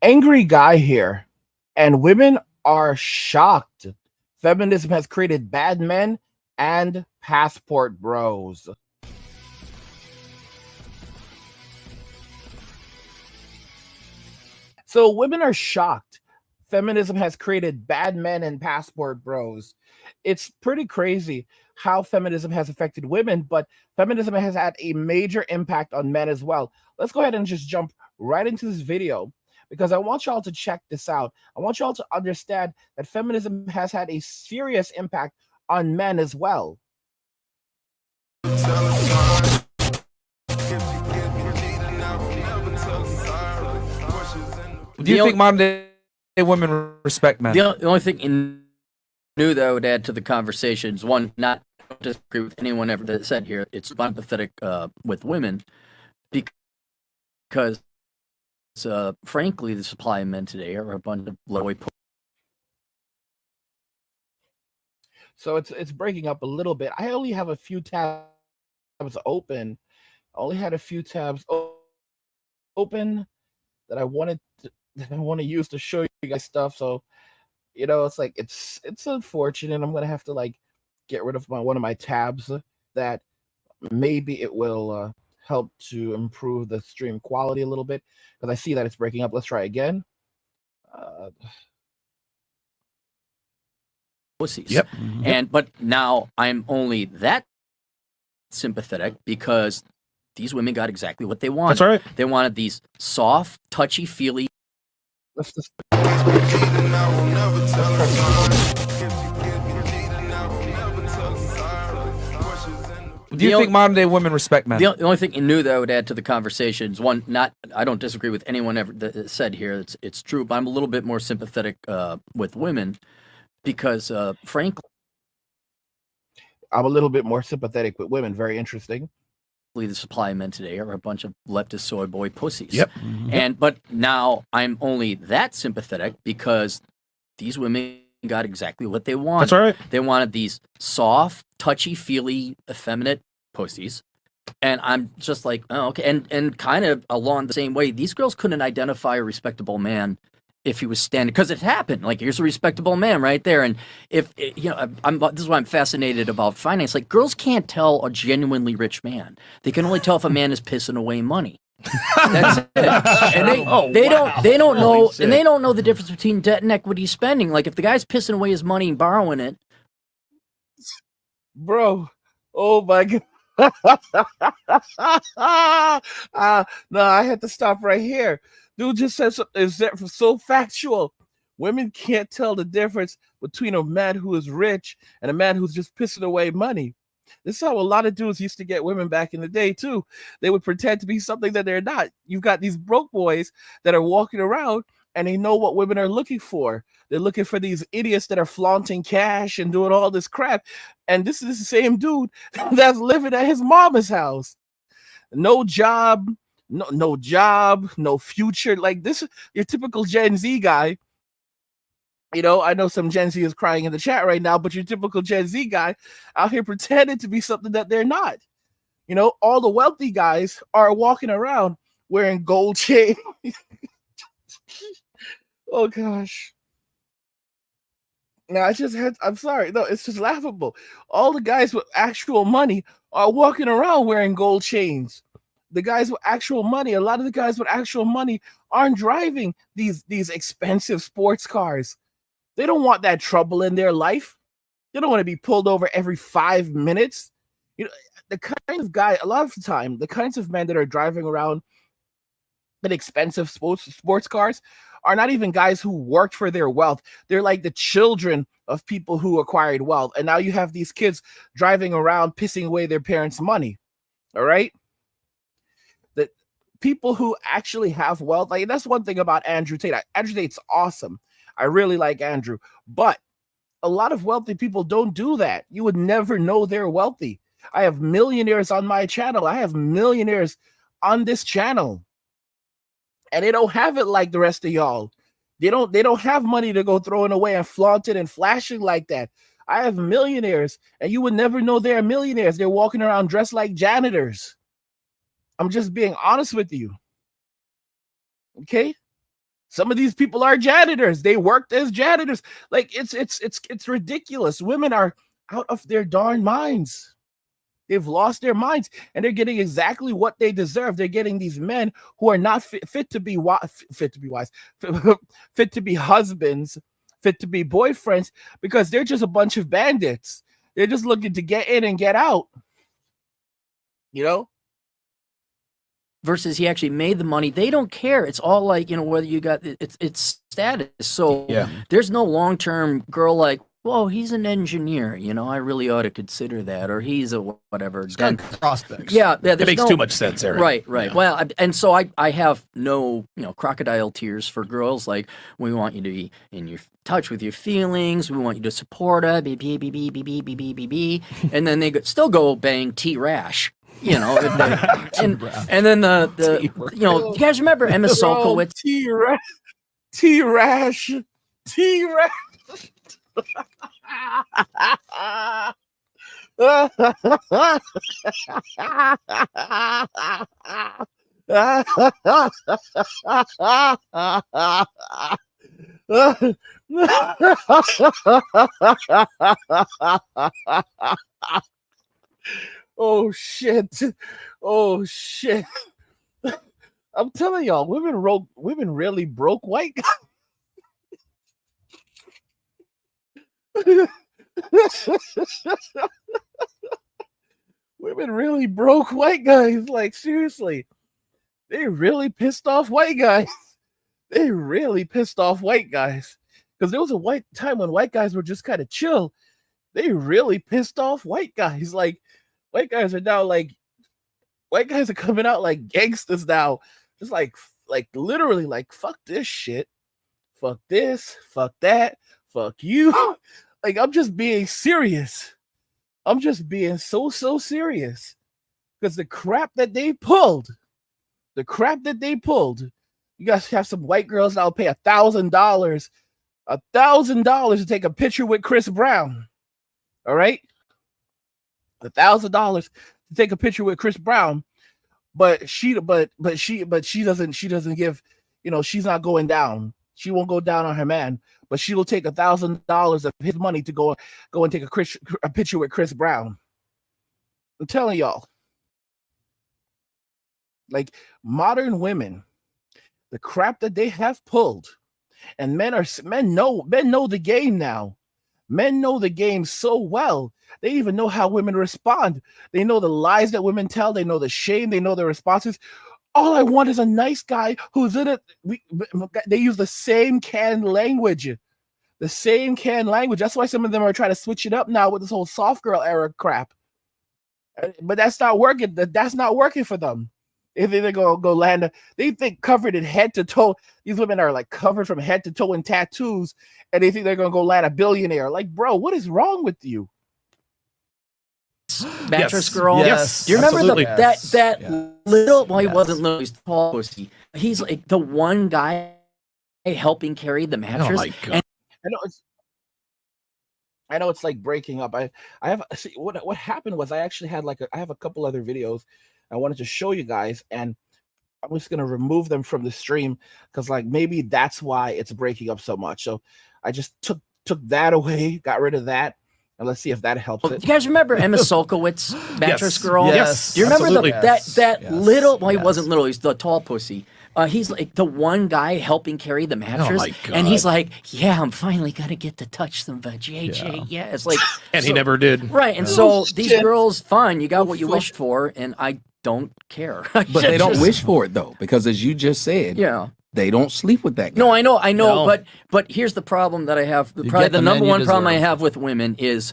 Angry guy here, and women are shocked. Feminism has created bad men and passport bros. So women are shocked. Feminism has created bad men and passport bros. It's pretty crazy how feminism has affected women, but feminism has had a major impact on men as well. Let's go ahead and just jump right into this video because I want y'all to check this out. I want y'all to understand that feminism has had a serious impact on men as well. Do you think modern day women respect men? The only thing new that I would add to the conversation is one, not disagree with anyone ever that said here. It's empathetic with women because, frankly, the supply of men today are a bunch of low. So it's breaking up a little bit. I only have a few tabs open. I only had a few tabs open that I want to use to show you guys stuff. So, it's like it's unfortunate. I'm gonna have to like get rid of one of my tabs that maybe it will help to improve the stream quality a little bit because I see that it's breaking up. Let's try again. Pussies. Yep. But now I'm only that sympathetic because these women got exactly what they wanted. That's all right. They wanted these soft, touchy-feely. Let's just. Do you think modern day women respect men? The only thing new that I would add to the conversation is one, I don't disagree with anyone ever that said here. It's true, but I'm a little bit more sympathetic with women because, frankly, I'm a little bit more sympathetic with women. Very interesting. The supply of men today are a bunch of leftist soy boy pussies. Yep. But now I'm only that sympathetic because these women got exactly what they wanted. That's all right. They wanted these soft, touchy-feely, effeminate pussies. And I'm just like, oh, okay. And kind of along the same way, these girls couldn't identify a respectable man if he was standing, because it happened. Like, here's a respectable man right there. And if this is why I'm fascinated about finance. Like, girls can't tell a genuinely rich man. They can only tell if a man is pissing away money. That's it. And they don't know, and they don't know the difference between debt and equity spending. Like, if the guy's pissing away his money and borrowing it, bro. Oh my god. No, I had to stop right here. Dude just said is that so factual. Women can't tell the difference between a man who is rich and a man who's just pissing away money. This is how a lot of dudes used to get women back in the day too. They would pretend to be something that they're not. You've got these broke boys that are walking around and they know what women are looking for. They're looking for these idiots that are flaunting cash and doing all this crap. And this is the same dude that's living at his mama's house. No job, no job, no future. Like this, your typical Gen Z guy. I know some Gen Z is crying in the chat right now, but your typical Gen Z guy out here pretending to be something that they're not. All the wealthy guys are walking around wearing gold chain. Oh gosh. Now I'm sorry. No, it's just laughable. All the guys with actual money are walking around wearing gold chains. The guys with actual money, a lot of the guys with actual money aren't driving these expensive sports cars. They don't want that trouble in their life. They don't want to be pulled over every 5 minutes. The kind of guy, a lot of the time, the kinds of men that are driving around in expensive sports cars are not even guys who worked for their wealth. They're like the children of people who acquired wealth. And now you have these kids driving around pissing away their parents' money. All right? The people who actually have wealth, like that's one thing about Andrew Tate. Andrew Tate's awesome. I really like Andrew. But a lot of wealthy people don't do that. You would never know they're wealthy. I have millionaires on my channel. I have millionaires on this channel. And they don't have it like the rest of y'all. They don't have money to go throwing away and flaunting and flashing like that. I have millionaires, and you would never know they're millionaires. They're walking around dressed like janitors. I'm just being honest with you. Okay? Some of these people are janitors. They worked as janitors. Like it's ridiculous. Women are out of their darn minds. They've lost their minds, and they're getting exactly what they deserve. They're getting these men who are not fit to be fit to be wives, fit to be husbands, fit to be boyfriends, because they're just a bunch of bandits. They're just looking to get in and get out. You know? Versus he actually made the money. They don't care. It's all like, whether you got it's status. So there's no long-term girl like, well, he's an engineer, I really ought to consider that, or he's a whatever. It's got prospects. Yeah, it makes too much sense, Aaron. Right. Yeah. Well, and so I have no, crocodile tears for girls. Like, we want you to be in your touch with your feelings. We want you to support her, and then they still go bang T-Rash. And then the you guys remember Emma Solkowitz? T-Rash. Oh shit. I'm telling y'all, women really broke white guys. Women really broke white guys. Like, seriously, they really pissed off white guys. They really pissed off white guys, because there was a time when white guys were just kind of chill. They really pissed off white guys. Like, white guys are coming out like gangsters now. It's like literally like, fuck this shit, fuck this, fuck that, fuck you. Like, I'm just being serious. I'm just being so serious, because the crap that they pulled, you guys have some white girls that'll pay $1,000 to take a picture with Chris Brown. All right, $1,000 to take a picture with Chris Brown, but she doesn't give, she's not going down. She won't go down on her man, but she will take $1,000 of his money to go and take a picture with Chris Brown. I'm telling y'all, like, modern women, the crap that they have pulled, and men know the game now. Men know the game so well. They even know how women respond. They know the lies that women tell. They know the shame. They know the responses. All I want is a nice guy who's in it. They use the same canned language. That's why some of them are trying to switch it up now with this whole soft girl era crap. But that's not working. That's not working for them. If they're gonna go land, they think covered in head to toe. These women are like covered from head to toe in tattoos, and they think they're gonna go land a billionaire. Like, bro, what is wrong with you? Mattress Girl. Yes. Do you remember absolutely. that little? Well, he wasn't little. He's tall. Pussy. He's like the one guy helping carry the mattress. Oh my God. I know it's like breaking up. I have what happened was I actually had I have a couple other videos I wanted to show you guys, and I'm just gonna remove them from the stream because like maybe that's why it's breaking up so much. So I just took that away, got rid of that. And let's see if that helps it. You guys remember Emma Solkowitz, Mattress Girl? Yes. Do you remember that little? Well, he Yes. wasn't little. He's the tall pussy. He's like the one guy helping carry the mattress, my God. and he's like, "Yeah, I'm finally gonna get to touch them, JJ." Yeah, it's like, And he never did. right. And so these girls, fine, you got what you wished for, and I don't care. But they don't wish for it though, because as you just said, Yeah. they don't sleep with that guy. No, I know, No. but here's the problem that I have. Probably get the the number man you one problem I deserve. have with women is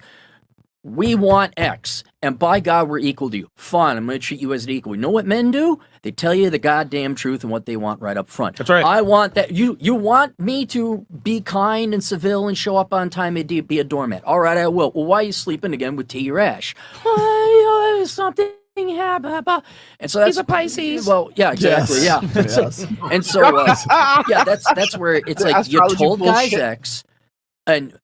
we want X, and by God, we're equal to you. Fine, I'm going to treat you as an equal. You know what men do? They tell you the goddamn truth and what they want right up front. That's right. I want that. You want me to be kind and civil and show up on time and be a doormat. All right, I will. Well, why are you sleeping again with T-Rash? Something happened. And so that's He's a Pisces. Well, yeah, exactly. Yes. Yeah. Yes. And so, yeah, that's where it's like you Astrology told guys bullshit. X, and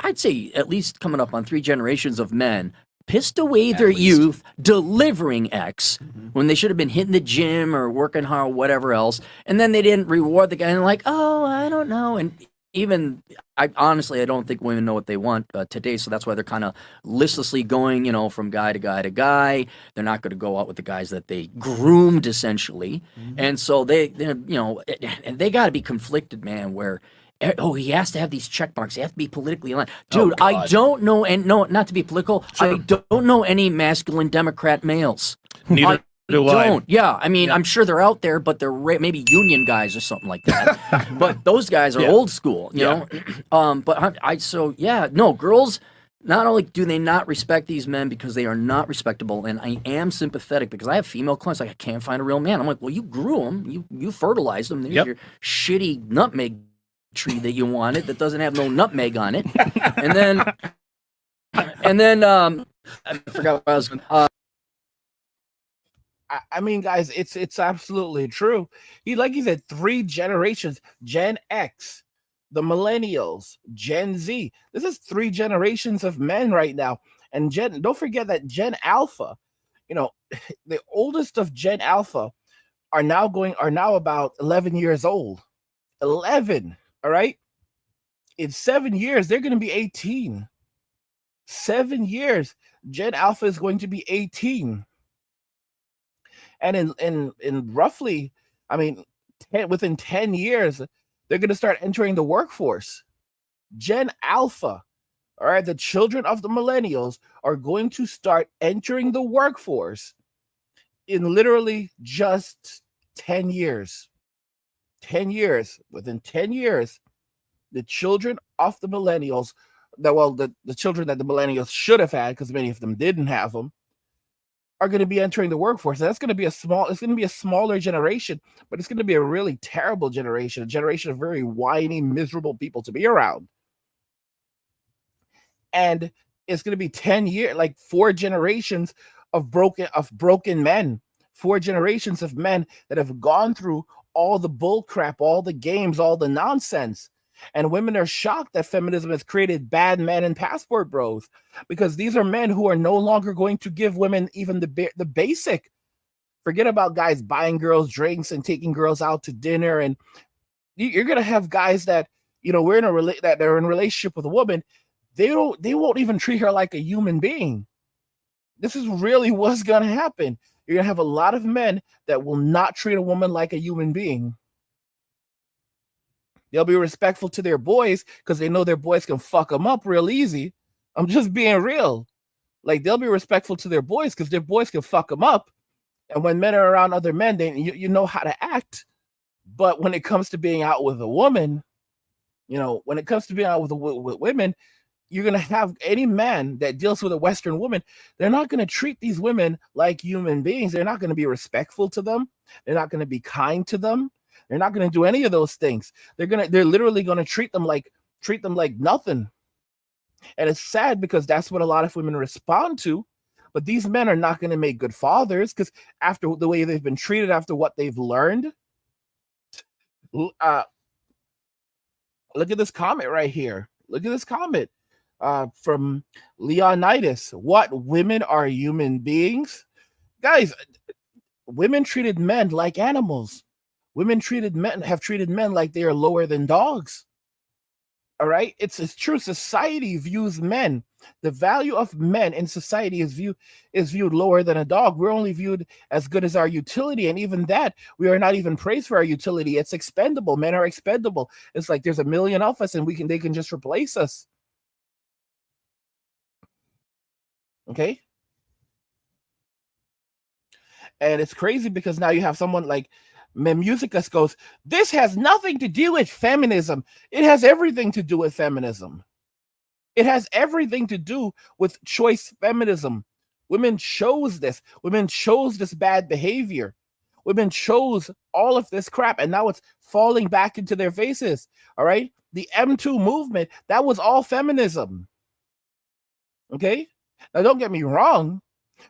I'd say at least coming up on 3 generations of men, pissed away their youth delivering X when they should have been hitting the gym or working hard, whatever else. And then they didn't reward the guy and like, oh, I don't know. And even I honestly, I don't think women know what they want today. So that's why they're kind of listlessly going, from guy to guy to guy. They're not going to go out with the guys that they groomed essentially. And so and they got to be conflicted, man, where he has to have these check marks. He has to be politically aligned. Dude, I don't know, and no, not to be political, I don't know any masculine Democrat males. Neither do I. Don't. Yeah, I mean, I'm sure they're out there, but they're maybe union guys or something like that. But those guys are old school, you know? Girls, not only do they not respect these men because they are not respectable, and I am sympathetic because I have female clients, like, I can't find a real man. I'm like, well, you grew them, you fertilized them. There's your shitty nutmeg tree that you wanted that doesn't have no nutmeg on it. And then I forgot what I was going to I mean, guys, it's absolutely true. Like he said, 3 generations: Gen X, the millennials, Gen Z. This is 3 generations of men right now. And don't forget that Gen Alpha, the oldest of Gen Alpha are now about 11 years old. 11, all right? In 7 years, they're going to be 18. 7 years, Gen Alpha is going to be 18. And in roughly, within 10 years, they're going to start entering the workforce. Gen Alpha, all right, the children of the millennials are going to start entering the workforce in literally just 10 years. 10 years. Within 10 years, the children of the millennials, the children that the millennials should have had, because many of them didn't have them, are going to be entering the workforce. And it's going to be a smaller generation, but it's going to be a really terrible generation, a generation of very whiny, miserable people to be around. And it's going to be 10 years, like 4 generations of broken men, 4 generations of men that have gone through all the bull crap, all the games, all the nonsense. And women are shocked that feminism has created bad men and passport bros, because these are men who are no longer going to give women even the basic. Forget about guys buying girls drinks and taking girls out to dinner. And you're going to have guys that, that they're in a relationship with a woman. They won't even treat her like a human being. This is really what's going to happen. You're going to have a lot of men that will not treat a woman like a human being. They'll be respectful to their boys because they know their boys can fuck them up real easy. I'm just being real. Like, they'll be respectful to their boys because their boys can fuck them up. And when men are around other men, you know how to act. But when it comes to being out with a woman, when it comes to being out with women, you're going to have any man that deals with a Western woman. They're not going to treat these women like human beings. They're not going to be respectful to them. They're not going to be kind to them. They're not going to do any of those things. They're literally going to treat them like nothing. And it's sad because that's what a lot of women respond to. But these men are not going to make good fathers, because after the way they've been treated, after what they've learned. Look at this comment right here. Look at this comment from Leonidas. What, women are human beings? Guys, women treated men like animals. Women have treated men like they are lower than dogs. All right? It's true. Society views men. The value of men in society is viewed lower than a dog. We're only viewed as good as our utility. And even that, we are not even praised for our utility. It's expendable. Men are expendable. It's like there's a million of us and they can just replace us. Okay? And it's crazy because now you have someone like Musicus goes, this has nothing to do with feminism. It has everything to do with feminism. It has everything to do with choice feminism. Women chose this. Women chose this bad behavior. Women chose all of this crap, and now it's falling back into their faces. All right? The M2 movement, that was all feminism. Okay? Now, don't get me wrong.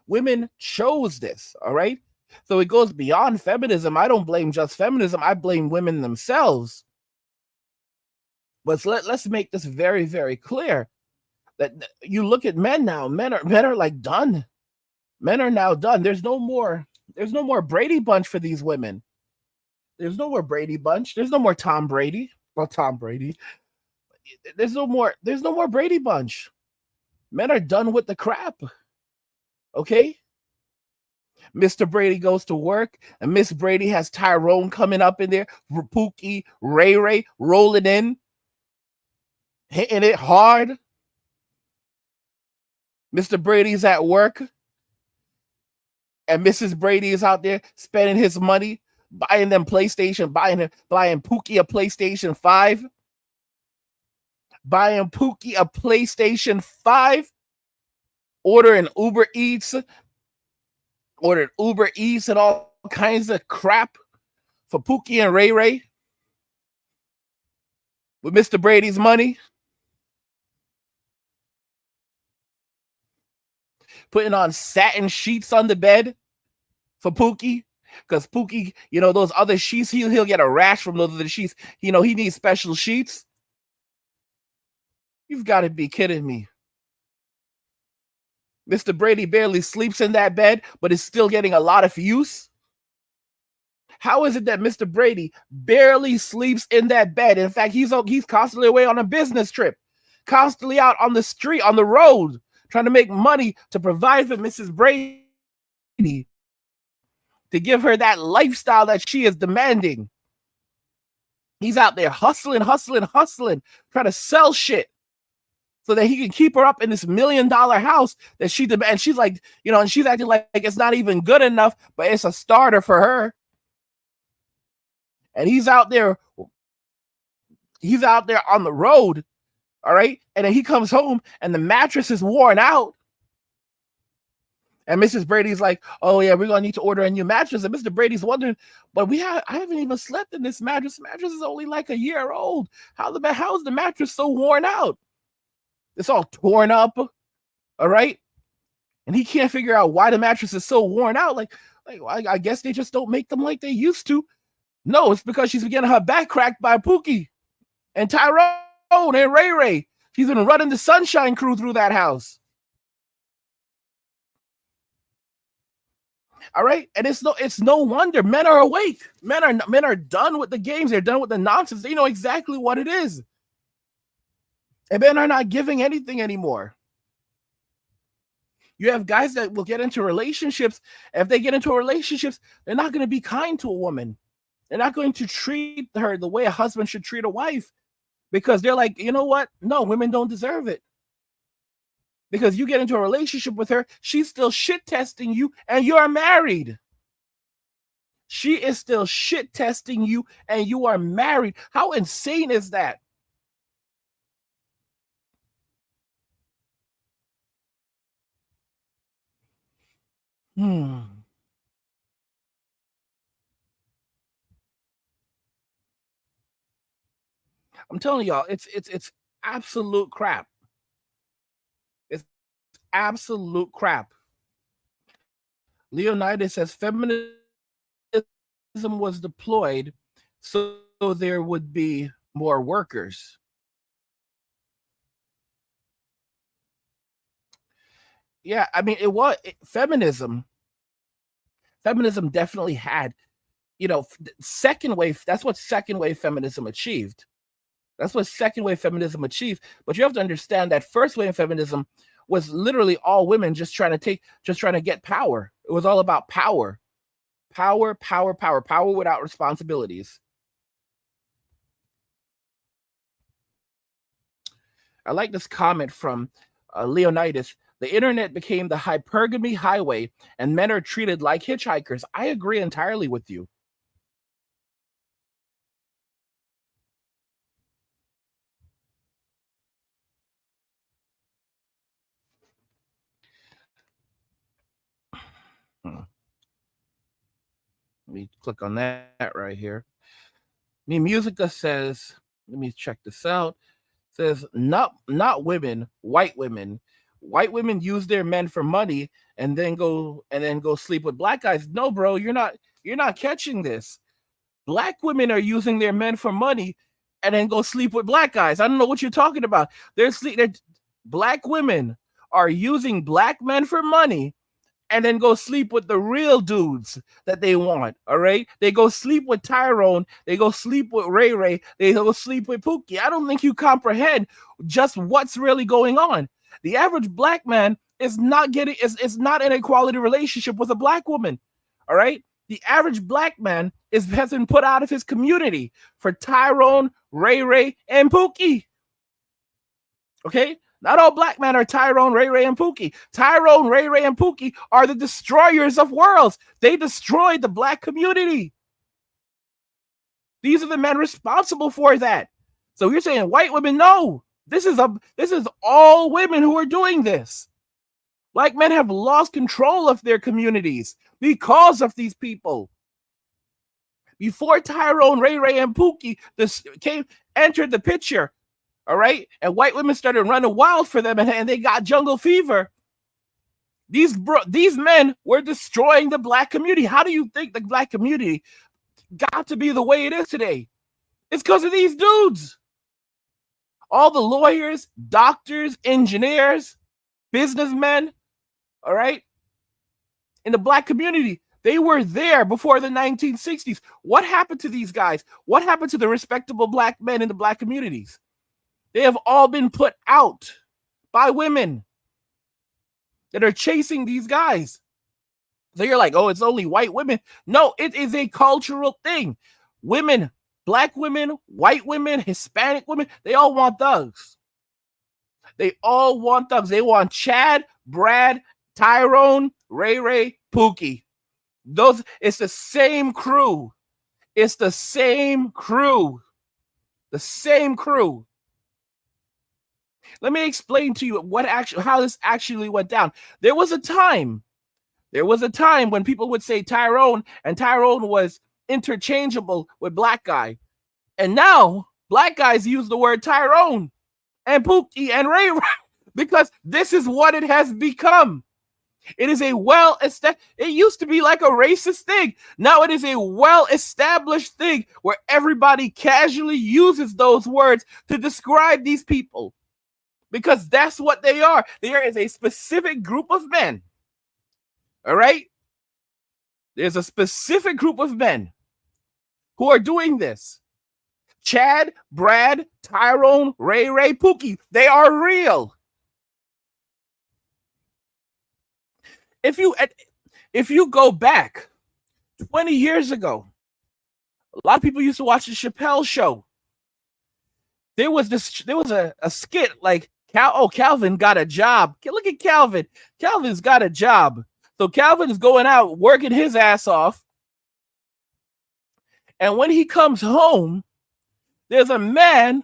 Women chose this. All right? So it goes beyond feminism. I don't blame just feminism. I blame women themselves. But let's make this very, very clear. That you look at men now. Men are like done. Men are now done. There's no more. There's no more Brady Bunch for these women. There's no more Brady Bunch. There's no more Tom Brady. Well, Tom Brady. There's no more. There's no more Brady Bunch. Men are done with the crap. Okay. Mr. Brady goes to work, and Miss Brady has Tyrone coming up in there, Pookie, Ray rolling in, hitting it hard. Mr. Brady's at work, and Mrs. Brady is out there spending his money, buying them PlayStation, buying Pookie a PlayStation 5, buying Pookie a PlayStation 5, ordering Uber Eats, and all kinds of crap for Pookie and Ray with Mr. Brady's money. Putting on satin sheets on the bed for Pookie. Because Pookie, those other sheets, he'll get a rash from those other sheets. He needs special sheets. You've got to be kidding me. Mr. Brady barely sleeps in that bed, but is still getting a lot of use. How is it that Mr. Brady barely sleeps in that bed? In fact, he's constantly away on a business trip, constantly out on the street, on the road, trying to make money to provide for Mrs. Brady, to give her that lifestyle that she is demanding. He's out there hustling, trying to sell shit so that he can keep her up in this $1 million house that she demands. She's like, and she's acting like it's not even good enough, but it's a starter for her. And he's out there on the road, all right? And then he comes home and the mattress is worn out. And Mrs. Brady's like, oh yeah, we're gonna need to order a new mattress. And Mr. Brady's wondering, but I haven't even slept in this mattress. The mattress is only like a year old. How's the mattress so worn out? It's all torn up, all right? And he can't figure out why the mattress is so worn out. Like I guess they just don't make them like they used to. No, it's because she's getting her back cracked by Pookie and Tyrone and Ray. She's been running the Sunshine Crew through that house. All right, and it's no wonder men are awake. Men are done with the games. They're done with the nonsense. They know exactly what it is. And men are not giving anything anymore. You have guys that will get into relationships. If they get into relationships, they're not going to be kind to a woman. They're not going to treat her the way a husband should treat a wife, because they're like, you know what? No, women don't deserve it. Because you get into a relationship with her, she's still shit testing you, and you're married. She is still shit testing you, and you are married. How insane is that? I'm telling y'all, it's absolute crap. It's absolute crap. Leonidas says feminism was deployed so there would be more workers. Yeah, I mean, feminism definitely had, second wave. That's what second wave feminism achieved. But you have to understand that first wave feminism was literally all women just trying to get power. It was all about power without responsibilities. I like this comment from Leonidas. The internet became the hypergamy highway, and men are treated like hitchhikers. I agree entirely with you. Let me click on that right here. Musica says, let me check this out. Says not women, white women. White women use their men for money and then go sleep with black guys. No, bro, you're not catching this. Black women are using their men for money and then go sleep with black guys. I don't know what you're talking about. black women are using black men for money and then go sleep with the real dudes that they want. All right. They go sleep with Tyrone. They go sleep with Ray Ray. They go sleep with Pookie. I don't think you comprehend just what's really going on. The average black man is not getting is not in a quality relationship with a black woman. All right. The average black man has been put out of his community for Tyrone, Ray Ray, and Pookie. Okay? Not all black men are Tyrone, Ray Ray, and Pookie. Tyrone, Ray Ray, and Pookie are the destroyers of worlds. They destroyed the black community. These are the men responsible for that. So you're saying white women? No. This is all women who are doing this. Black men have lost control of their communities because of these people. Before Tyrone, Ray Ray, and Pookie entered the picture, all right, and white women started running wild for them, and they got jungle fever. These men were destroying the black community. How do you think the black community got to be the way it is today? It's because of these dudes. All the lawyers, doctors, engineers, businessmen, all right, in the black community, they were there before the 1960s. What happened to these guys? What happened to the respectable black men in the black communities? They have all been put out by women that are chasing these guys. So you're like, oh, it's only white women. No, it is a cultural thing. Women, black women, white women, Hispanic women, they all want thugs. They all want thugs. They want Chad, Brad, Tyrone, Ray Ray, Pookie. It's the same crew. It's the same crew. The same crew. Let me explain to you how this actually went down. There was a time when people would say Tyrone, and Tyrone was interchangeable with black guy. And now black guys use the word Tyrone and Pookie and Ray Ray because this is what it has become. It is it used to be like a racist thing. Now it is a well-established thing where everybody casually uses those words to describe these people. Because that's what they are. There is a specific group of men. All right? There's a specific group of men who are doing this. Chad, Brad, Tyrone, Ray Ray, Pookie. They are real. If you go back 20 years ago, a lot of people used to watch the Chappelle Show. There was a skit like, Calvin got a job. Look at Calvin. Calvin's got a job. So Calvin is going out working his ass off. And when he comes home, there's a man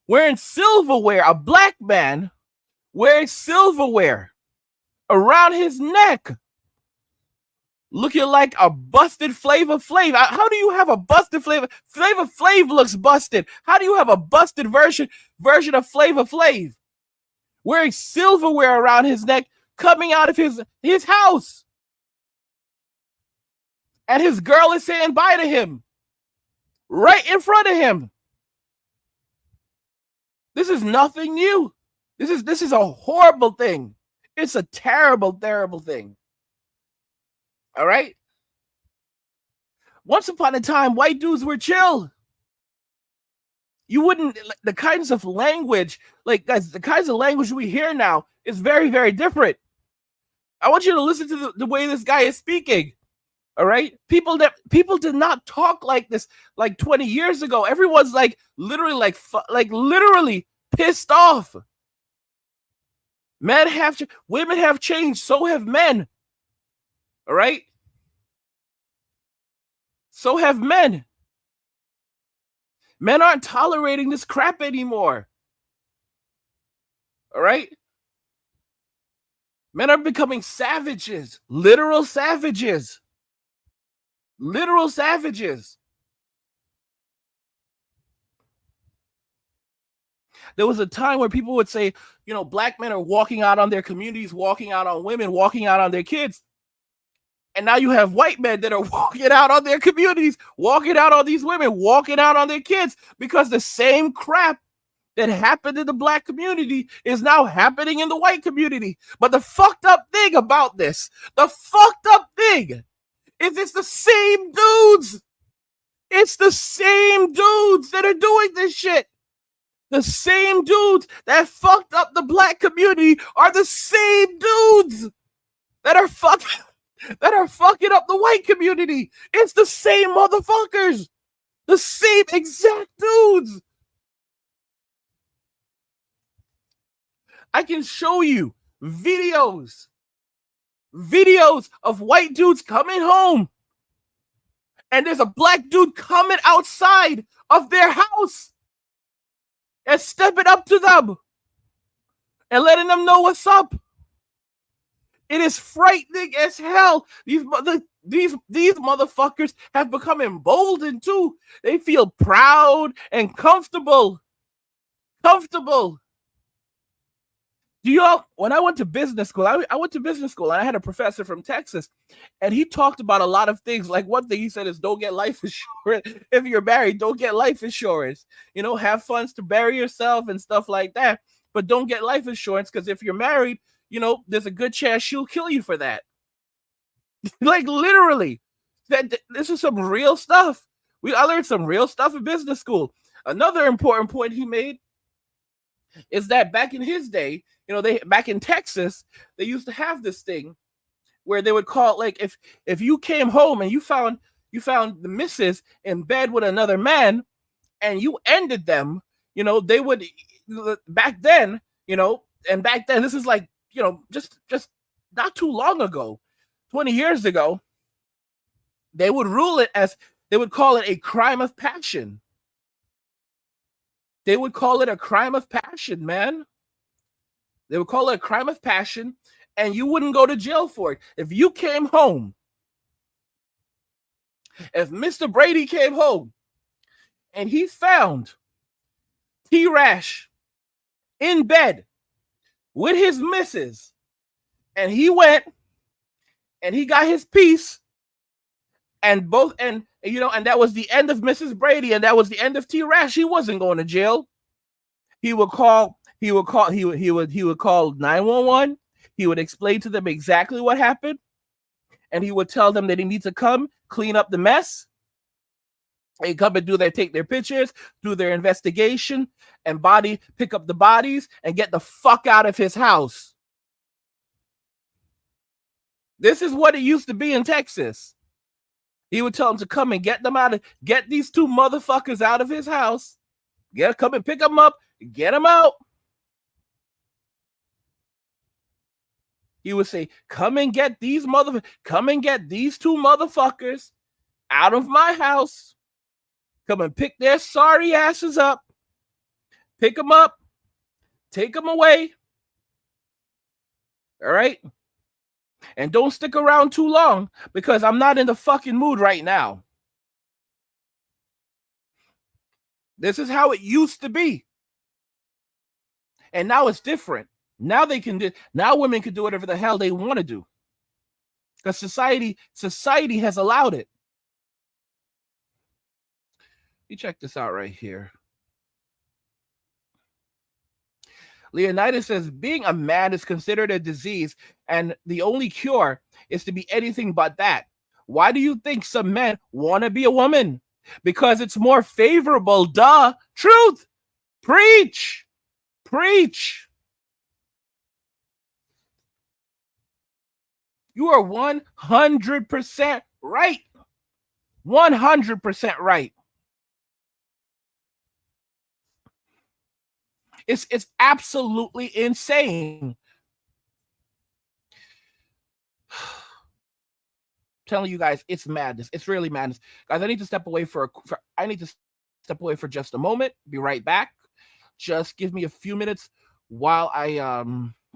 wearing silverware, a black man wearing silverware around his neck, looking like a busted Flavor Flav. How do you have a busted Flavor Flav looks busted? How do you have a busted version of Flavor Flav wearing silverware around his neck, coming out of his house? And his girl is saying bye to him right in front of him. This is nothing new. This is a horrible thing. It's a terrible, terrible thing. All right? Once upon a time, white dudes were chill. You wouldn't, the kinds of language, like, guys, the kinds of language we hear now is very, very different. I want you to listen to the way this guy is speaking. All right? People did not talk like this like 20 years ago. Everyone's literally pissed off. Women have changed, so have men. All right? So have men. Men aren't tolerating this crap anymore. All right? Men are becoming savages, literal savages. Literal savages. There was a time where people would say, black men are walking out on their communities, walking out on women, walking out on their kids. And now you have white men that are walking out on their communities, walking out on these women, walking out on their kids, because the same crap that happened in the black community is now happening in the white community. But the fucked up thing about this, is it's the same dudes. It's the same dudes that are doing this shit. The same dudes that fucked up the black community are the same dudes that are fucking up the white community. It's the same motherfuckers. The same exact dudes. I can show you videos of white dudes coming home, and there's a black dude coming outside of their house and stepping up to them and letting them know what's up. It is frightening as hell. These motherfuckers have become emboldened too. They feel proud and comfortable. Do you all, when I went to business school, I went to business school and I had a professor from Texas, and he talked about a lot of things. Like one thing he said is don't get life insurance. If you're married, don't get life insurance. You know, have funds to bury yourself and stuff like that. But don't get life insurance because if you're married, you know, there's a good chance she'll kill you for that. Like literally, this is some real stuff. I learned some real stuff in business school. Another important point he made is that back in his day, you know, back in Texas, they used to have this thing where they would call, like, if you came home and you found the missus in bed with another man and you ended them, you know, they would back then, you know, and back then this is like, you know, just not too long ago, 20 years ago, they would rule it as, they would call it a crime of passion. They would call it a crime of passion, man. They would call it a crime of passion, and you wouldn't go to jail for it. If you came home, if Mr. Brady came home and he found T-Rash in bed with his missus, and he went and he got his piece, and you know, and that was the end of Mrs. Brady, and that was the end of T-Rash, he wasn't going to jail. He would call 911. He would explain to them exactly what happened, and he would tell them that they need to come clean up the mess. They come and take their pictures, do their investigation, and pick up the bodies and get the fuck out of his house. This is what it used to be in Texas. He would tell them to come and get these two motherfuckers out of his house. Come and pick them up, get them out. He would say, come and get these two motherfuckers out of my house. Come and pick their sorry asses up. Pick them up. Take them away. All right? And don't stick around too long because I'm not in the fucking mood right now. This is how it used to be. And now it's different. Now women can do whatever the hell they want to do. Because society has allowed it. You check this out right here. Leonidas says, being a man is considered a disease, and the only cure is to be anything but that. Why do you think some men want to be a woman? Because it's more favorable, duh. Truth. Preach. You are 100% right. 100% right. It's absolutely insane. Telling you guys, it's madness. It's really madness, guys. I need to step away for just a moment. Be right back. Just give me a few minutes while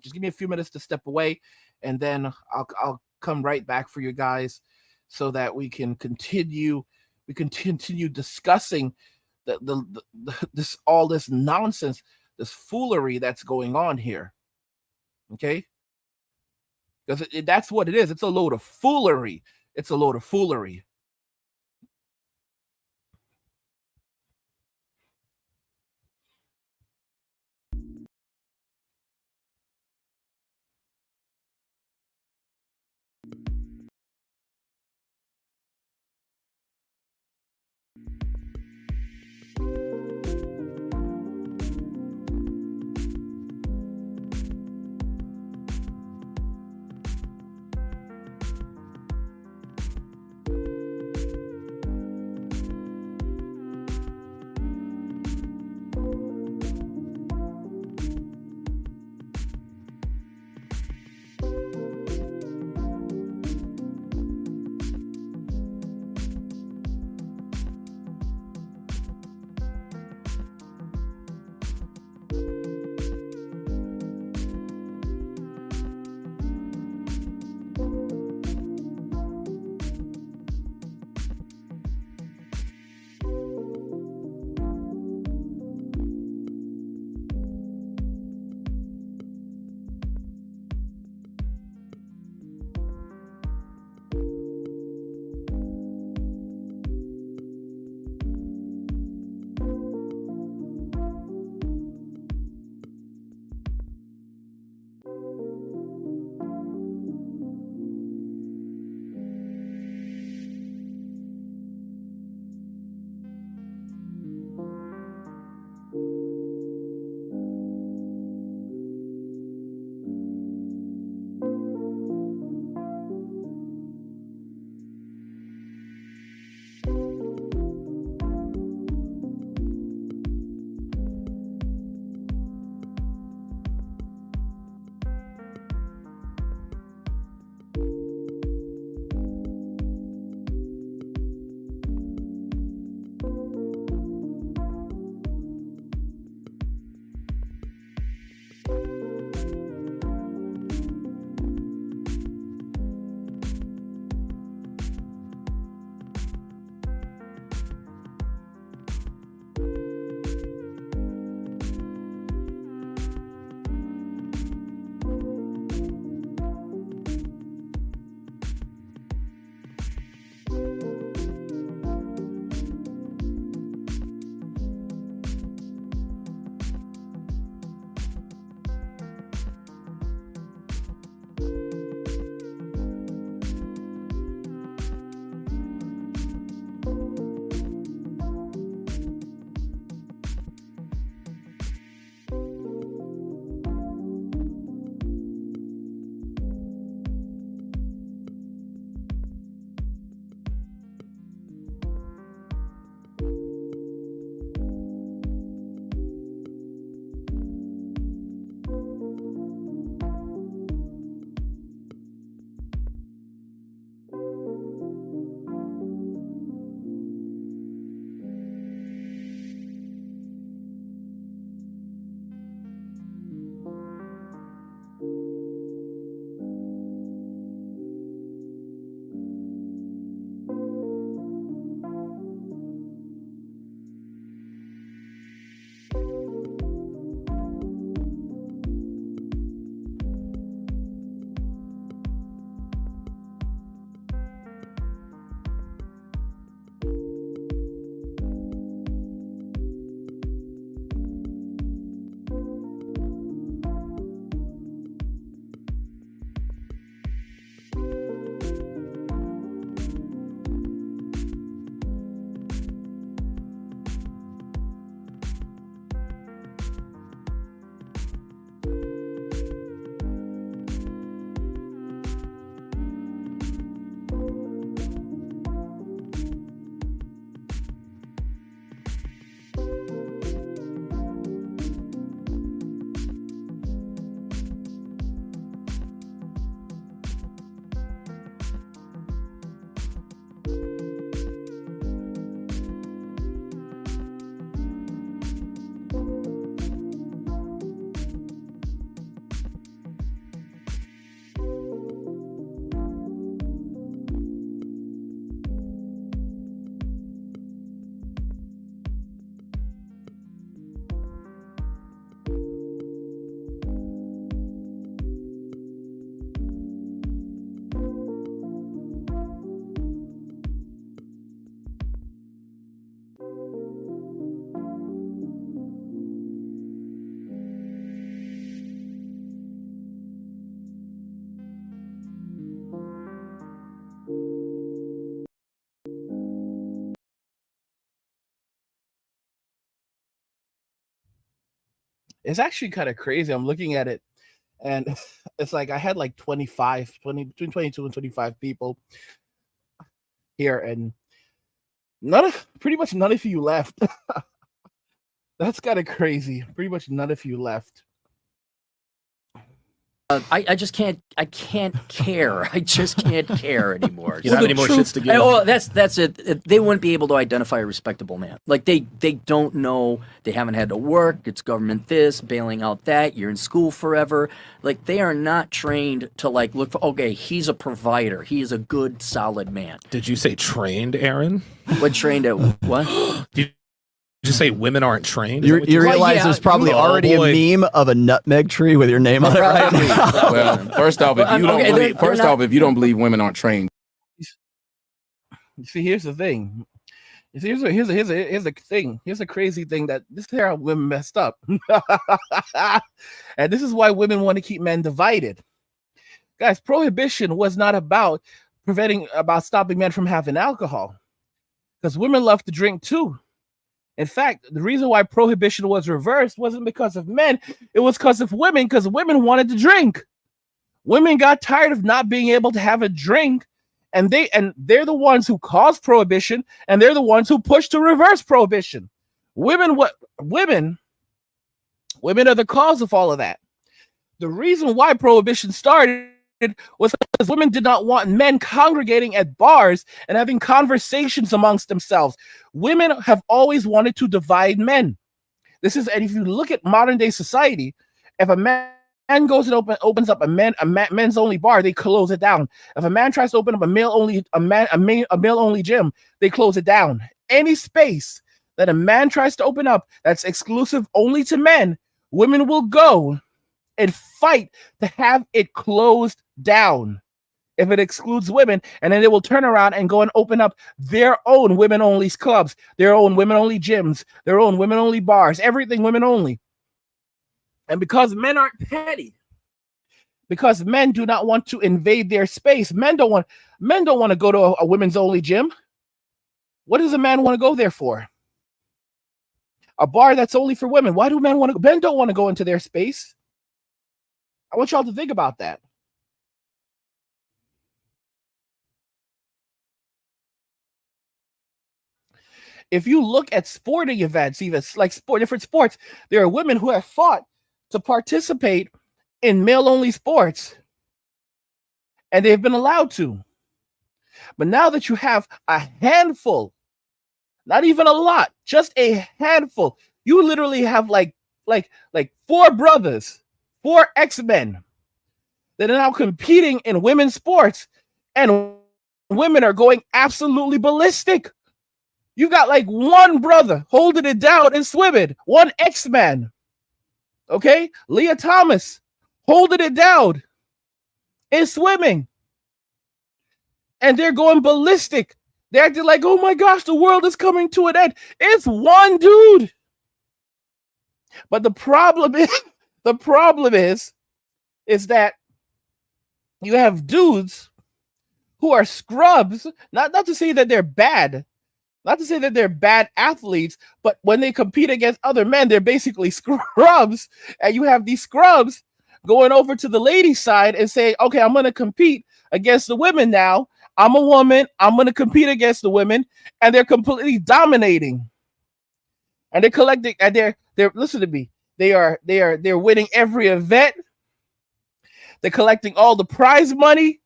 just give me a few minutes to step away, and then I'll come right back for you guys so that we can continue discussing this nonsense, this foolery that's going on here. Okay? Because that's what it is. It's a load of foolery. It's a load of foolery. It's actually kind of crazy. I'm looking at it, and it's like I had like between 22 and 25 people here, and pretty much none of you left. That's kind of crazy. Pretty much none of you left. I just can't. I can't care. I just can't care anymore. You don't have any more shits to give. Well, that's it. They wouldn't be able to identify a respectable man. Like they don't know. They haven't had to work. It's government this, bailing out that. You're in school forever. Like they are not trained to like look for. Okay, he's a provider. He is a good, solid man. Did you say trained, Aaron? What trained at what? Did you say women aren't trained? You realize there's probably already a meme of a nutmeg tree with your name on it right now. Well, first off, if you don't believe women aren't trained. You see, here's the thing. Here's the thing. Here's the crazy thing that this is how women messed up. And this is why women want to keep men divided. Guys, prohibition was not about stopping men from having alcohol. Because women love to drink too. In fact, the reason why prohibition was reversed wasn't because of men, it was because of women, because women wanted to drink. Women got tired of not being able to have a drink, and they're the ones who caused prohibition, and they're the ones who pushed to reverse prohibition. Women are the cause of all of that. The reason why prohibition started was because women did not want men congregating at bars and having conversations amongst themselves. Women have always wanted to divide men. And if you look at modern day society, if a man goes and opens up a men's only bar, they close it down. If a man tries to open up a male only gym, they close it down. Any space that a man tries to open up that's exclusive only to men, women will go and fight to have it closed down if it excludes women, and then they will turn around and go and open up their own women-only clubs, their own women-only gyms, their own women-only bars, everything women-only. And because men aren't petty, because men do not want to invade their space, men don't want to go to a women's-only gym. What does a man want to go there for? A bar that's only for women. Why do men want to? Men don't want to go into their space. I want y'all to think about that. If you look at sporting events, even like different sports, there are women who have fought to participate in male-only sports, and they've been allowed to. But now that you have a handful, not even a lot, just a handful, you literally have like 4 brothers, 4 X-Men that are now competing in women's sports, and women are going absolutely ballistic. You got like 1 brother holding it down in swimming, 1 X-Man. Okay? Leah Thomas holding it down in swimming. And they're going ballistic. They're acting like, oh my gosh, the world is coming to an end. It's 1 dude. But the problem is that you have dudes who are scrubs, not to say that they're bad, not to say that they're bad athletes, but when they compete against other men, they're basically scrubs. And you have these scrubs going over to the ladies' side and saying, okay, I'm going to compete against the women now. I'm a woman. I'm going to compete against the women. And they're completely dominating. And they're collecting, and they're listen to me. They're winning every event. They're collecting all the prize money.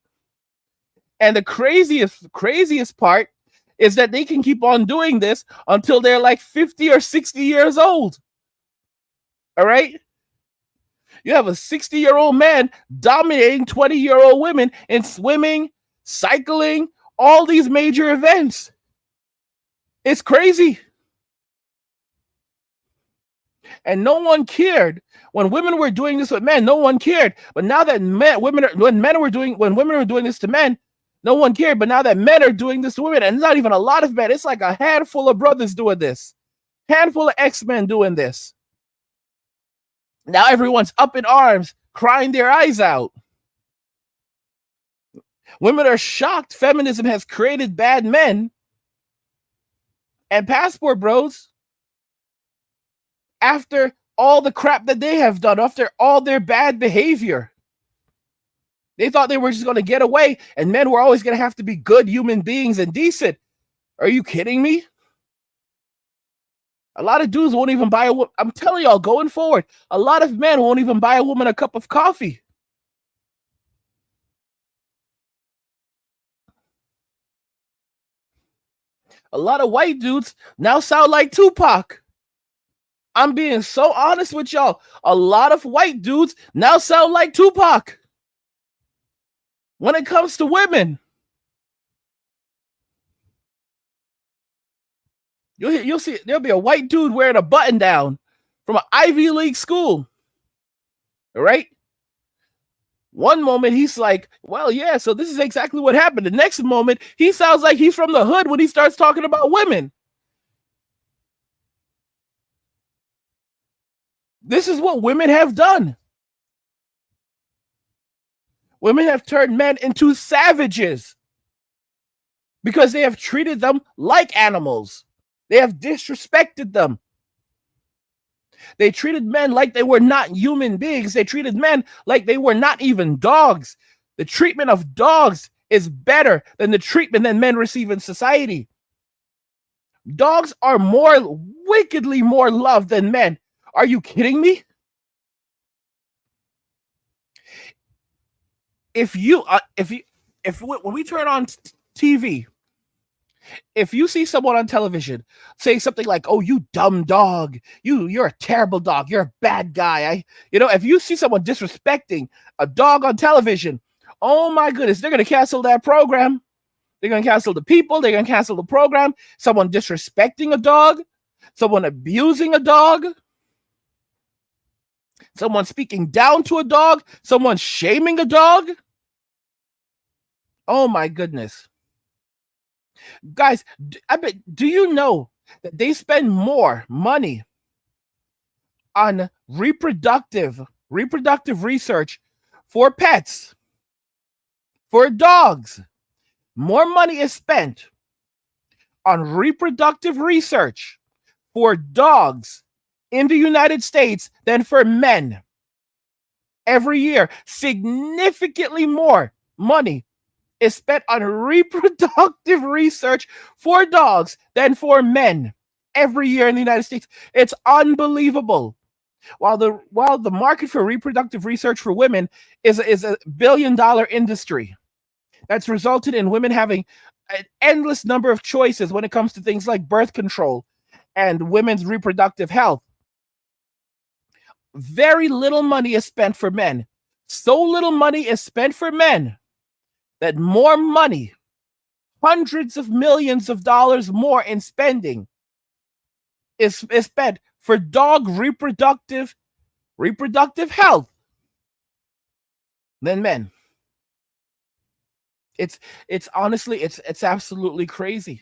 And the craziest part is that they can keep on doing this until they're like 50 or 60 years old. All right? You have a 60-year-old man dominating 20-year-old women in swimming, cycling, all these major events. It's crazy. And no one cared when women were doing this with men. No one cared. But now that when women were doing this to men, no one cared. But now that men are doing this to women, and it's not even a lot of men, it's like a handful of brothers doing this, handful of X-Men doing this. Now everyone's up in arms, crying their eyes out. Women are shocked feminism has created bad men and passport bros after all the crap that they have done, after all their bad behavior. They thought they were just going to get away, and men were always going to have to be good human beings and decent. Are you kidding me? A lot of dudes won't even buy a woman. I'm telling y'all, going forward, a lot of men won't even buy a woman a cup of coffee. A lot of white dudes now sound like Tupac. I'm being so honest with y'all. A lot of white dudes now sound like Tupac when it comes to women. You'll see there'll be a white dude wearing a button down from an Ivy League school. All right? One moment he's like, well, yeah, so this is exactly what happened. The next moment, he sounds like he's from the hood when he starts talking about women. This is what women have done. Women have turned men into savages because they have treated them like animals. They have disrespected them. They treated men like they were not human beings. They treated men like they were not even dogs. The treatment of dogs is better than the treatment that men receive in society. Dogs are wickedly more loved than men. Are you kidding me? When we turn on TV, if you see someone on television say something like, "Oh, you dumb dog, you're a terrible dog, you're a bad guy," if you see someone disrespecting a dog on television, oh my goodness, they're gonna cancel that program. They're gonna cancel the people. They're gonna cancel the program. Someone disrespecting a dog, someone abusing a dog, someone speaking down to a dog, someone shaming a dog. Oh my goodness. Guys, do you know that they spend more money on reproductive research for pets, for dogs? More money is spent on reproductive research for dogs in the United States than for men. Every year, significantly more money is spent on reproductive research for dogs than for men every year in the United States. It's unbelievable. While the market for reproductive research for women is a billion-dollar industry that's resulted in women having an endless number of choices when it comes to things like birth control and women's reproductive health. Very little money is spent for men. So little money is spent for men that more money, hundreds of millions of dollars more in spending, is spent for dog reproductive health than men. It's honestly, it's absolutely crazy.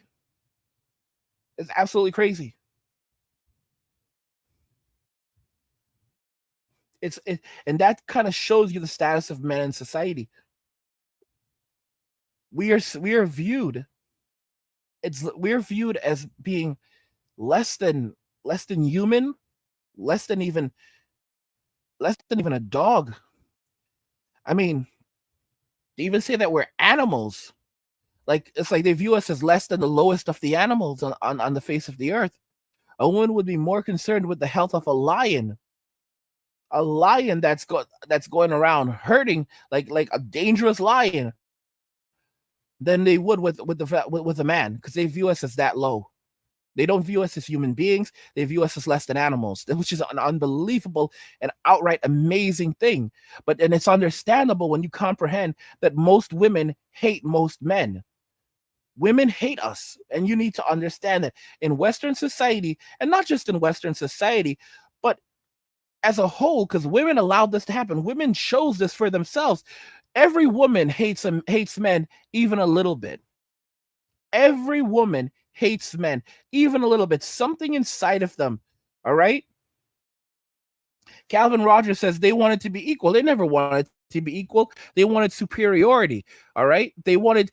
It's absolutely crazy. And that kind of shows you the status of men in society. We are viewed as being less than human, less than even a dog. I mean, they even say that we're animals. Like, it's like they view us as less than the lowest of the animals on the face of the earth. A woman would be more concerned with the health of a lion that's going around hurting like a dangerous lion than they would with a man, because they view us as that low. They don't view us as human beings. They view us as less than animals, which is an unbelievable and outright amazing thing. And it's understandable when you comprehend that most women hate most men. Women hate us, and you need to understand that in Western society, and not just in Western society, but as a whole, because women allowed this to happen. Women chose this for themselves. Every woman hates men even a little bit. Every woman hates men even a little bit. Something inside of them, all right, Calvin Rogers says they wanted to be equal. They never wanted to be equal. They wanted superiority. All right. They wanted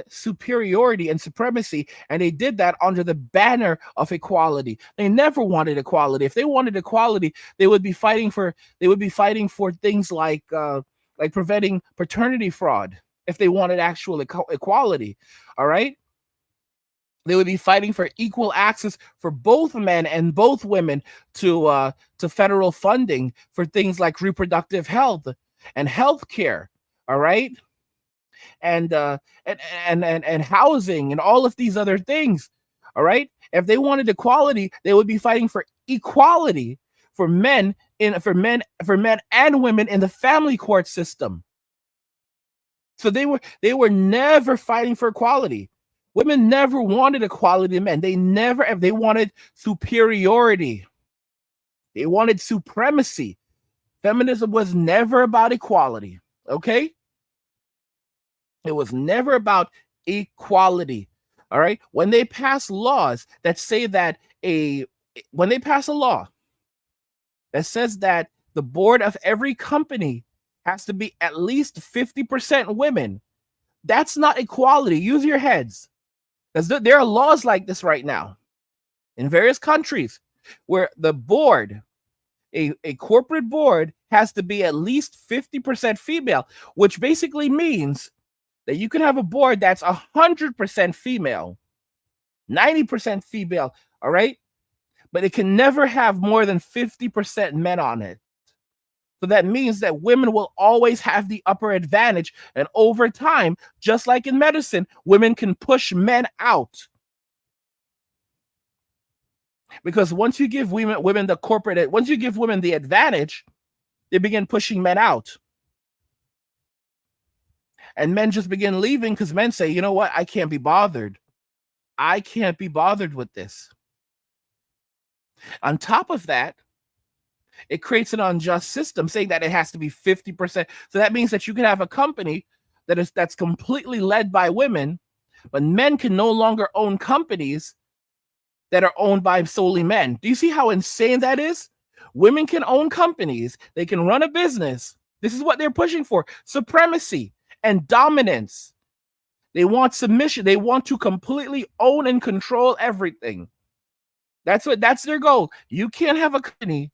superiority and supremacy, and they did that under the banner of equality. They never wanted equality. If they wanted equality, they would be fighting for things like preventing paternity fraud. If they wanted actual equality, all right. They would be fighting for equal access for both men and both women to federal funding for things like reproductive health and health care, all right, and housing and all of these other things, all right. If they wanted equality, they would be fighting for equality for men and women in the family court system. So they were never fighting for equality. Women never wanted equality to men. They wanted superiority. They wanted supremacy. Feminism was never about equality, okay? It was never about equality, all right? When they pass laws that say that when they pass a law that says that the board of every company has to be at least 50% women, that's not equality. Use your heads. There are laws like this right now in various countries where the board, a corporate board, has to be at least 50% female, which basically means that you can have a board that's 100% female, 90% female, all right? But it can never have more than 50% men on it. So that means that women will always have the upper advantage. And over time, just like in medicine, women can push men out. Because once you give women once you give women the advantage, they begin pushing men out. And men just begin leaving because men say, you know what? I can't be bothered. I can't be bothered with this. On top of that, it creates an unjust system saying that it has to be 50%. So that means that you can have a company that's completely led by women, but men can no longer own companies that are owned by solely men. Do you see how insane that is? Women can own companies. They can run a business. This is what they're pushing for: supremacy and dominance. They want submission. They want to completely own and control everything. That's their goal. You can't have a company.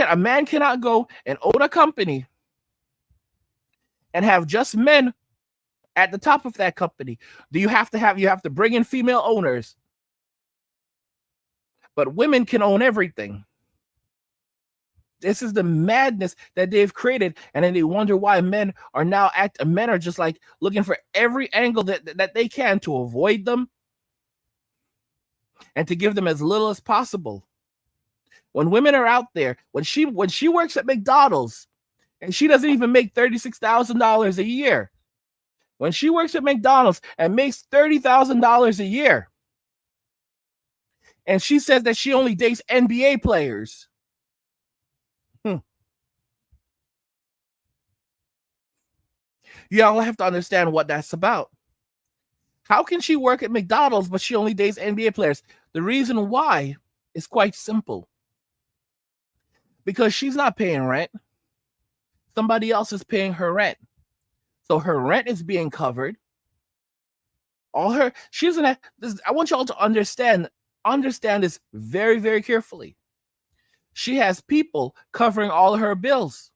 A man cannot go and own a company and have just men at the top of that company. You have to bring in female owners. But women can own everything. This is the madness that they've created, and then they wonder why men are just like looking for every angle that they can to avoid them and to give them as little as possible. When women are out there, when she works at McDonald's, and she doesn't even make $36,000 a year. When she works at McDonald's and makes $30,000 a year, and she says that she only dates NBA players. Y'all have to understand what that's about. How can she work at McDonald's, but she only dates NBA players? The reason why is quite simple. Because she's not paying rent. Somebody else is paying her rent. So her rent is being covered. I want y'all to understand this very, very carefully. She has people covering all her bills.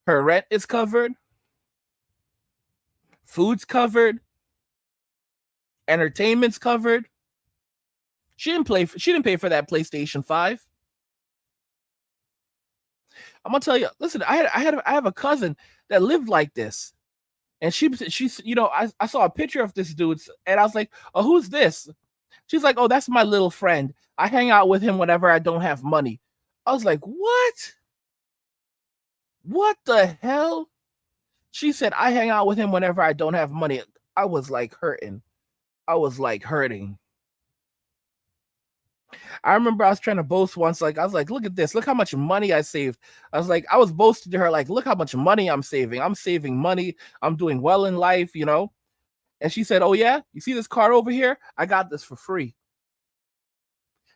Her rent is covered. Food's covered. Entertainment's covered. She didn't pay for that PlayStation 5. I'm gonna tell you, listen, I have a cousin that lived like this. And she's I saw a picture of this dude and I was like, oh, who's this? She's like, oh, that's my little friend. I hang out with him whenever I don't have money. I was like, what? What the hell? She said, I hang out with him whenever I don't have money. I was like hurting. I was like hurting. I remember I was trying to boast once. I was like, look at this. Look how much money I saved. I was boasting to her, like, look how much money I'm saving. I'm saving money. I'm doing well in life, And she said, oh, yeah? You see this car over here? I got this for free.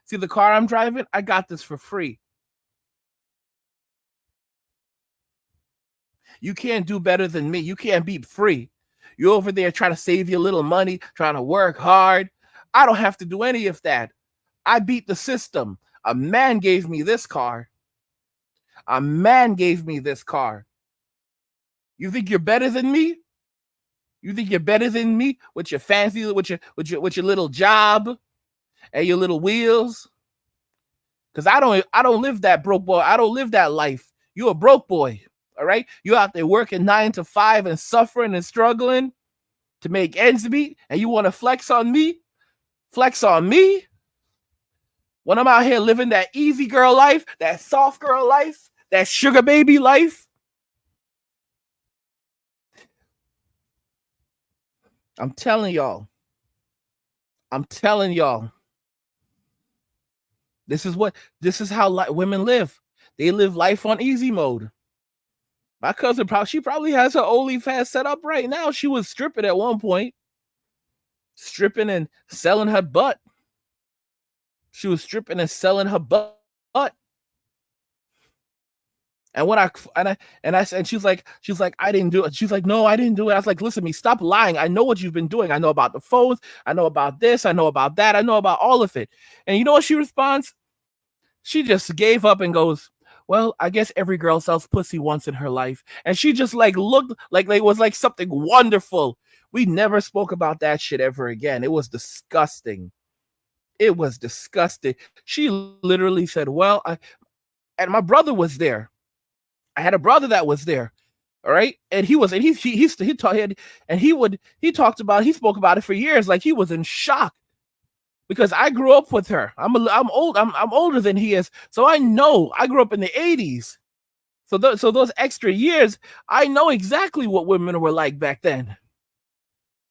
See the car I'm driving? I got this for free. You can't do better than me. You can't be free. You're over there trying to save your little money, trying to work hard. I don't have to do any of that. I beat the system. A man gave me this car. A man gave me this car. You think you're better than me? You think you're better than me with your fancy, with your little job and your little wheels? Because I don't live that broke boy. I don't live that life. You're a broke boy. All right. You're out there working 9 to 5 and suffering and struggling to make ends meet, and you want to flex on me? Flex on me? When I'm out here living that easy girl life, that soft girl life, that sugar baby life. I'm telling y'all. This is how women live. They live life on easy mode. My cousin probably has her OnlyFans set up right now. She was stripping at one point. Stripping and selling her butt. She was stripping and selling her butt. And when she's like, I didn't do it. She's like, no, I didn't do it. I was like, listen to me, stop lying. I know what you've been doing. I know about the phones. I know about this. I know about that. I know about all of it. And you know what she responds? She just gave up and goes, well, I guess every girl sells pussy once in her life. And she just like looked like it was like something wonderful. We never spoke about that shit ever again. It was disgusting. It was disgusting. She literally said, well, and my brother was there. I had a brother that was there. All right. And he spoke about it for years. Like he was in shock because I grew up with her. I'm older than he is. So I know I grew up in the 80s. So those extra years, I know exactly what women were like back then.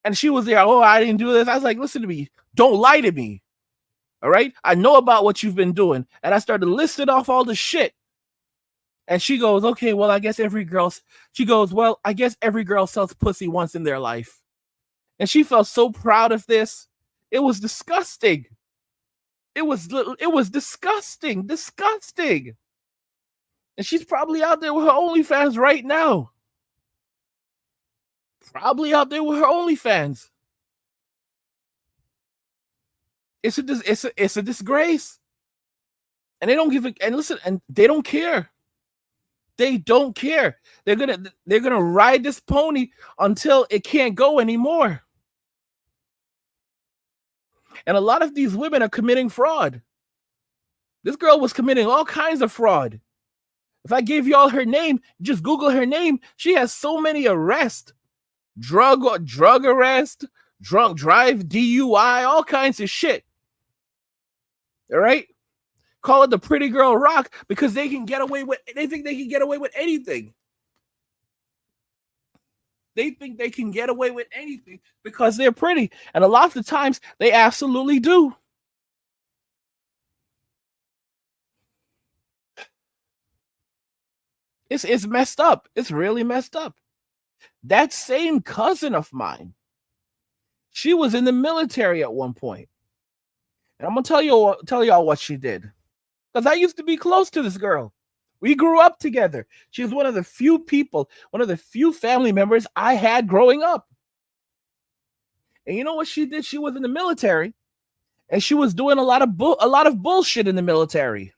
And she was there. Oh, I didn't do this. I was like, listen to me. Don't lie to me. All right. I know about what you've been doing. And I started listing off all the shit. And she goes, okay, well, I guess every girl sells pussy once in their life. And she felt so proud of this. It was disgusting. It was disgusting. And she's probably out there with her OnlyFans right now. It's a disgrace. And they don't give it. And listen, and they don't care. They don't care. They're gonna ride this pony until it can't go anymore. And a lot of these women are committing fraud. This girl was committing all kinds of fraud. If I gave y'all her name, just Google her name. She has so many arrests, drug arrest, drunk drive, DUI, all kinds of shit. All right. Call it the pretty girl rock because they think they can get away with anything. They think they can get away with anything because they're pretty. And a lot of the times they absolutely do. It's messed up. It's really messed up. That same cousin of mine, she was in the military at one point. And I'm gonna tell y'all what she did. Because I used to be close to this girl. We grew up together. She was one of the few family members I had growing up. And you know what she did? She was in the military, and she was doing a lot of bullshit in the military.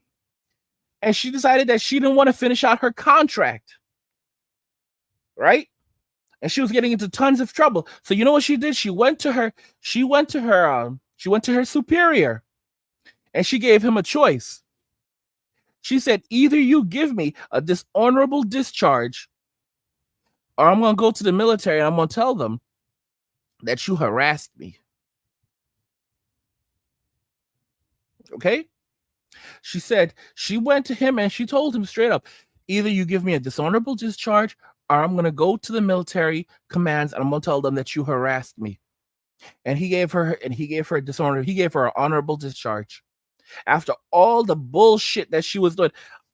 And she decided that she didn't want to finish out her contract, right? And she was getting into tons of trouble. So you know what she did? She went to her superior, and she gave him a choice. She said, either you give me a dishonorable discharge, or I'm going to go to the military and I'm going to tell them that you harassed me. Okay? She said, she went to him and she told him straight up, either you give me a dishonorable discharge, or I'm going to go to the military commands and I'm going to tell them that you harassed me. And he gave her an honorable discharge. After all the bullshit that she was doing.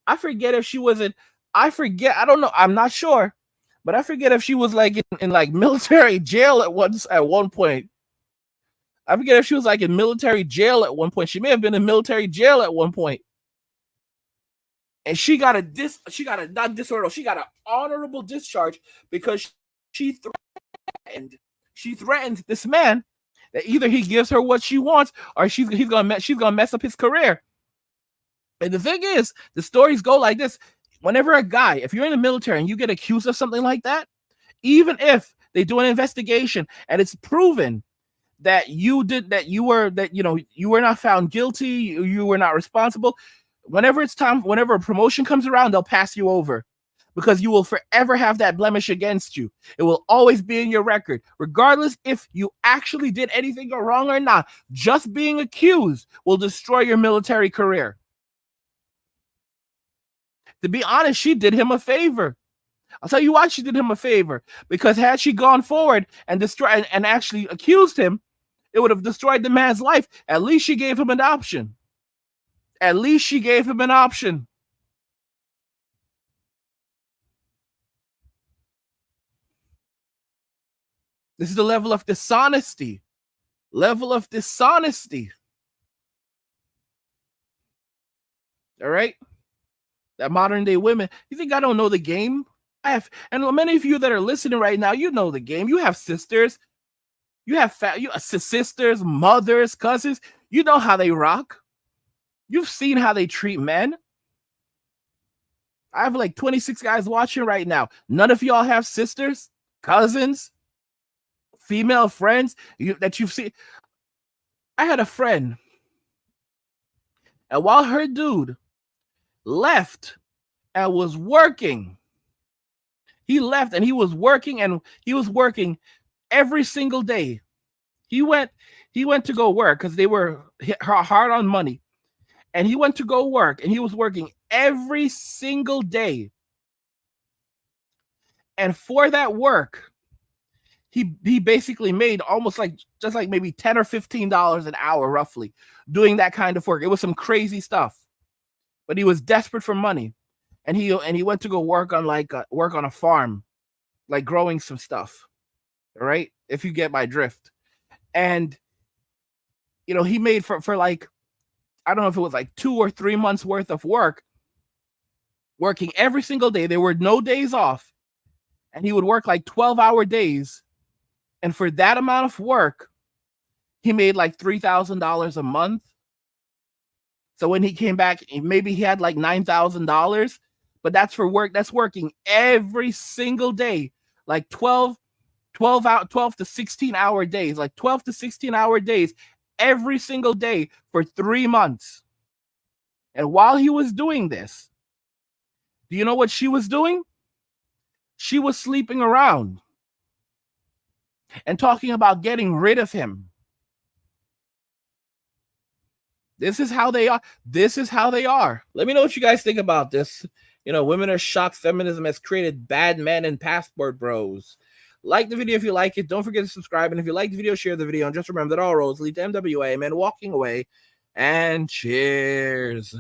I don't know, I'm not sure, but I forget if she was like in like military jail at one point. I forget if she was like in military jail at one point. She may have been in military jail at one point. and she got an honorable discharge because she threatened this man that either he gives her what she wants or she's gonna mess up his career. And the thing is, the stories go like this: whenever if you're in the military and you get accused of something like that, even if they do an investigation and it's proven that you were not found guilty, you were not responsible, whenever a promotion comes around, they'll pass you over because you will forever have that blemish against you. It will always be in your record, regardless if you actually did anything wrong or not. Just being accused will destroy your military career. To be honest, she did him a favor. I'll tell you why she did him a favor. Because had she gone forward and actually accused him, it would have destroyed the man's life. At least she gave him an option. At least she gave him an option. This is the level of dishonesty. Level of dishonesty. All right? That modern day women, you think I don't know the game? And many of you that are listening right now, you know the game. You have sisters. You have sisters, mothers, cousins. You know how they rock. You've seen how they treat men. I have like 26 guys watching right now. None of y'all have sisters, cousins, female friends that you've seen. I had a friend, and while her dude left and was working, he left and he was working every single day. He went to go work because they were hard on money, and he went to go work and he was working every single day. And for that work, he basically made almost just like maybe $10 or $15 an hour roughly doing that kind of work. It was some crazy stuff, but he was desperate for money, and he went to go work on a farm, like growing some stuff. All right, if you get my drift. And he made for like, I don't know if it was like 2 or 3 months worth of work, working every single day. There were no days off, and he would work like 12-hour days. And for that amount of work, he made like $3,000 a month. So when he came back, maybe he had like $9,000, but that's for work. That's working every single day, like 12 to 16-hour days, like 12 to 16-hour days every single day for 3 months. And while he was doing this, do you know what she was doing? She was sleeping around and talking about getting rid of him. This is how they are. This is how they are. Let me know what you guys think about this. Women are shocked feminism has created bad men and passport bros. Like the video if you like it. Don't forget to subscribe. And if you like the video, share the video. And just remember that all roads lead to MWA, men walking away. And cheers.